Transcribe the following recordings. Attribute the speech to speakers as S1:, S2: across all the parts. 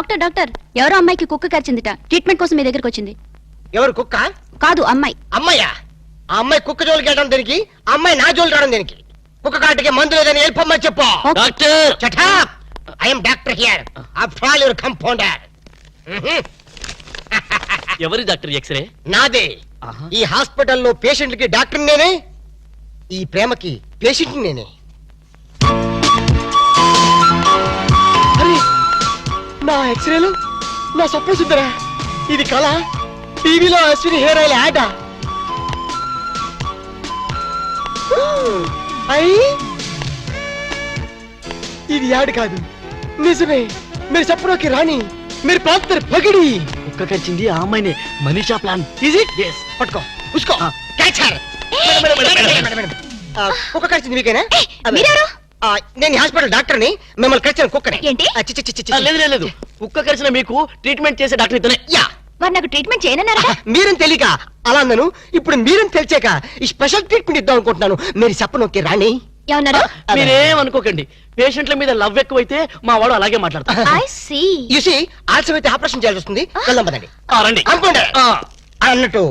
S1: Doctor doctor ఎవరో అమ్మాయికి కుక్క కరిచిందిట. ట్రీట్మెంట్ కోసం మీ దగ్గరకు వచ్చింది.
S2: ఎవరు? కుక్క
S1: కాదు, అమ్మాయి.
S2: అమ్మాయ్యా? ఆ అమ్మాయి కుక్క జోలికి వెళ్ళడం దేనికి? ఆ అమ్మాయి నా జోలికి రావడం దేనికి? కుక్క కాటికి మందు లేదని వెళ్ళిపోమ్మని చెప్పు.
S3: Doctor
S2: I'm doctor here. After all your compounder.
S3: ఎవరి డాక్టర్? ఎక్స్రే
S2: నాదే. ఈ హాస్పిటల్లో పేషెంట్లకి డాక్టర్ నేనే, ఈ ప్రేమకి పేషెంట్ నేనే. అరే, నా ఎక్స్రేలు నా స్వప్న సుందరా. ఇది కళ? టీవీలో అశ్విని హెయిర్ ఆయిల్ యాడ్. ఇది యాడ్ కాదు, నిజమే. మీరు చెప్పడానికి రాణి, మీరు పాత్ర పగిడి.
S3: కుక్క కరిచింది ఆ అమ్మాయినే. మనీషా ప్లాన్.
S2: పట్టుకో, ఉసుకో, క్యాచ్ హర్. కుక్క కరిచింది మీకేనా? నేను హాస్పిటల్ డాక్టర్ని. మిమ్మల్ని కరిచిన కుక్కనే.
S1: ఏంటి?
S3: లేదు, కుక్క కరిచిన మీకు ట్రీట్మెంట్ చేసే డాక్టర్ ఇతనే.
S2: యా,
S1: మరి నాకు ట్రీట్మెంట్ చేయనన్నారా?
S2: మీరని తెలియక అలా అన్నాను. ఇప్పుడు మీరని తెలిసాక ఈ స్పెషల్ ట్రీట్మెంట్ ఇద్దాం అనుకుంటున్నాను. మీరు చెప్పనొక్కే రాణి.
S1: ఏమన్నారు?
S3: మీరేం అనుకోకండి. పేషెంట్ల మీద లవ్ ఎక్కువైతే మా వాడు అలాగే మాట్లాడతారు.
S1: I see.
S2: యు సీ, ఆలస్యం అయితే ఆపరేషన్ చేయాల్సి వస్తుంది. వెళ్దాం పదండి.
S3: రండి.
S2: అనుకోండి. అన్నట్టు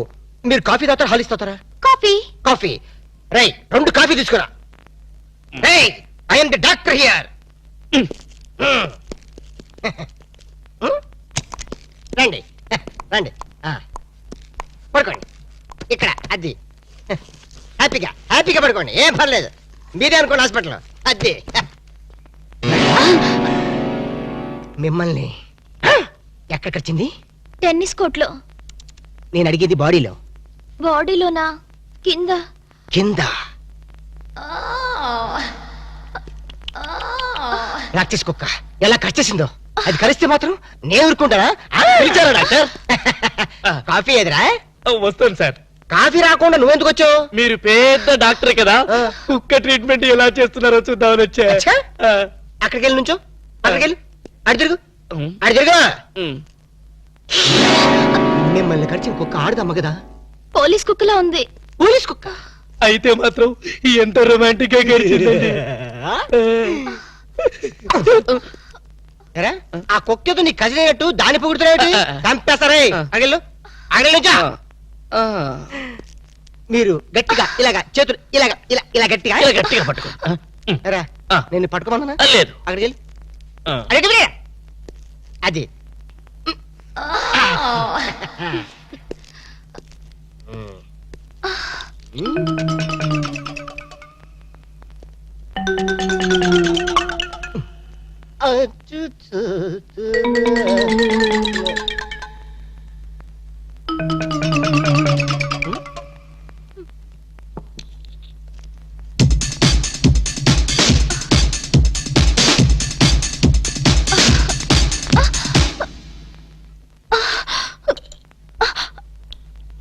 S2: మీరు కాఫీ తాగుతారా, హాలిస్ తాగుతారా?
S1: కాఫీ.
S2: కాఫీ. రై, 2 కాఫీ తీసుకురా. Rai, I am the doctor here. రండి రండి, పడుకోండి ఇక్కడ. అది హ్యాపీగా హ్యాపీగా పడుకోండి, ఏం పర్లేదు. మీరే అనుకోండి హాస్పిటల్. అది మిమ్మల్ని ఎక్కడ కరిచింది?
S1: టెన్నిస్ కోర్ట్లో.
S2: నేను అడిగేది బాడీలో.
S1: బాడీలోనా? కింద.
S2: కింద? ప్రాక్టీస్ కుక్క ఎలా కరిచేసిందో. అది కరిస్తే మాత్రం నేను ఊరుకుంటానా? పిలిచారా డాక్టర్? కాఫీ ఎదురా?
S3: వస్తాను సార్.
S2: కాఫీ రాకుండా నువ్వెందుకు వచ్చావు?
S3: మీరు పెద్ద డాక్టరే కదా, కుక్క ట్రీట్మెంట్ ఎలా చేస్తున్నారో చూద్దామని వచ్చా.
S2: అక్కడికి వెళ్ళి నుంచో, అక్కడికి వెళ్ళి అడి తిరుగు, అడి తిరుగు. మిమ్మల్ని కరిచిన కుక్క ఆడదమ్మ కదా?
S1: పోలీస్ కుక్కలా ఉంది.
S2: పోలీస్ కుక్క
S3: అయితే మాత్రం ఎంత రొమాంటిక్ గా గడిచిందండి.
S2: ఆ కుక్కతో నీ కజినట్టు దాన్ని పొగుడుతున్నాయి. చంపేస్తారే. అడిగెళ్ళు, అడిగి నుంచో. మీరు గట్టిగా ఇలాగా చేతులు ఇలాగా ఇలా ఇలా గట్టిగా
S3: గట్టిగా పట్టుకో.
S2: నేను పట్టుకోమన్నా?
S3: లేదు.
S2: అక్కడికి వెళ్ళి అడిగి అది.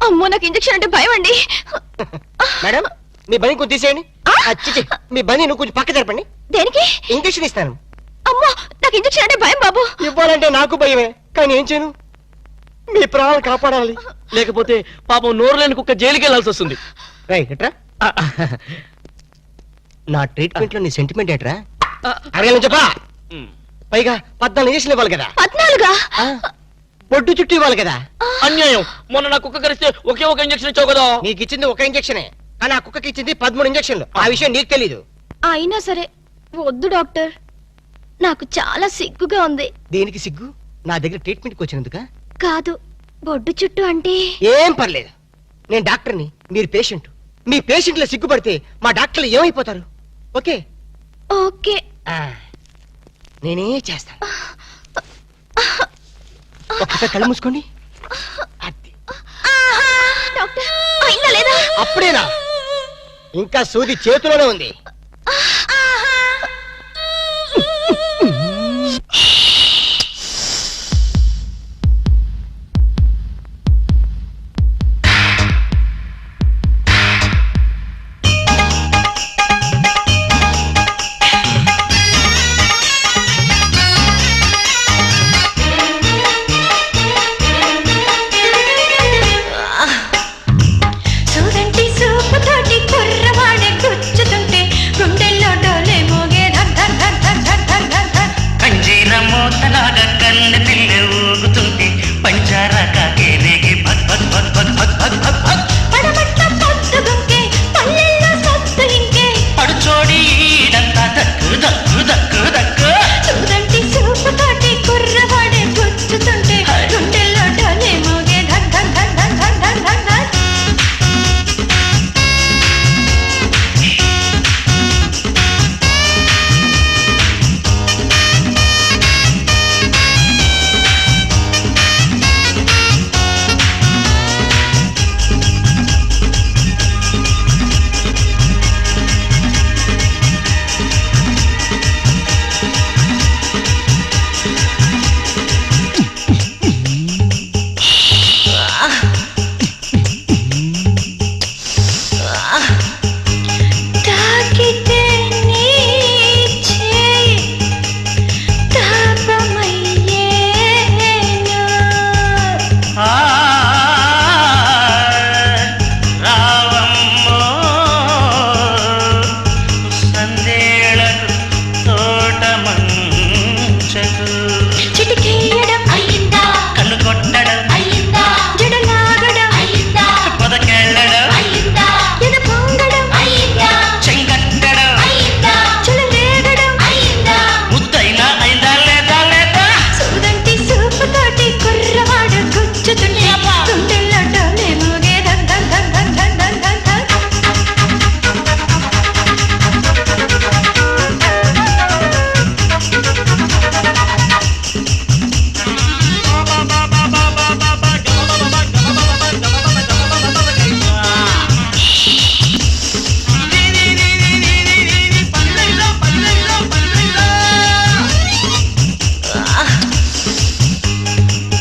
S1: అమ్మో, నాకు ఇంజెక్షన్ అంటే భయం అండి.
S2: మేడం, మీ బని కొంచెం తీసేయండి. మీ బని నువ్వు కొంచెం పక్క జరపండి.
S1: దేనికి?
S2: ఇంజెక్షన్ ఇస్తాను.
S1: అమ్మో, నాకు ఇంజెక్షన్ అంటే భయం బాబు.
S2: ఇవ్వాలంటే నాకు భయమే, కానీ ఏం చేయను? మీ ప్రాణాలు కాపాడాలి.
S3: లేకపోతే పాపం నోరు లేని కుక్క జైలుకి వెళ్ళాల్సి వస్తుంది.
S2: రైట్రా, నా ట్రీట్మెంట్ లో నీ సెంటిమెంట్ ఏట్రా? అడగాలని చెప్పా. పైగా 14 ఇంజక్షన్ ఇవ్వాలి కదా?
S1: 14?
S2: పొట్టు చుట్టూ ఇవ్వాలి కదా?
S3: అన్యాయం. మొన్న నా కుక్క కరిస్తే ఒకే ఒక ఇంజక్షన్ ఇచ్చావు కదా?
S2: నీకు ఇచ్చింది ఒక ఇంజక్షనే, కానీ ఆ కుక్కకి ఇచ్చింది 13 ఇంజక్షన్లు. ఆ విషయం నీకు తెలీదు.
S1: అయినా సరే వద్దు డాక్టర్, నాకు చాలా సిగ్గుగా ఉంది.
S2: దేనికి సిగ్గు? నా దగ్గర ట్రీట్మెంట్కి వచ్చినందుక?
S1: కాదు, బొడ్డు చుట్టూ అంటే.
S2: ఏం పర్లేదు, నేను డాక్టర్ని, మీరు పేషెంట్. మీ పేషెంట్ల సిగ్గుపడితే మా డాక్టర్లు ఏమైపోతారు? ఓకే?
S1: ఓకే.
S2: నేనే చేస్తాను. ఒక్కసారి కళ్ళు మూసుకోండి.
S1: డాక్టర్, అయిందా లేదా?
S2: అప్పుడేనా? ఇంకా సూది చేతిలోనే ఉంది.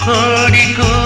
S4: కోడి కోడి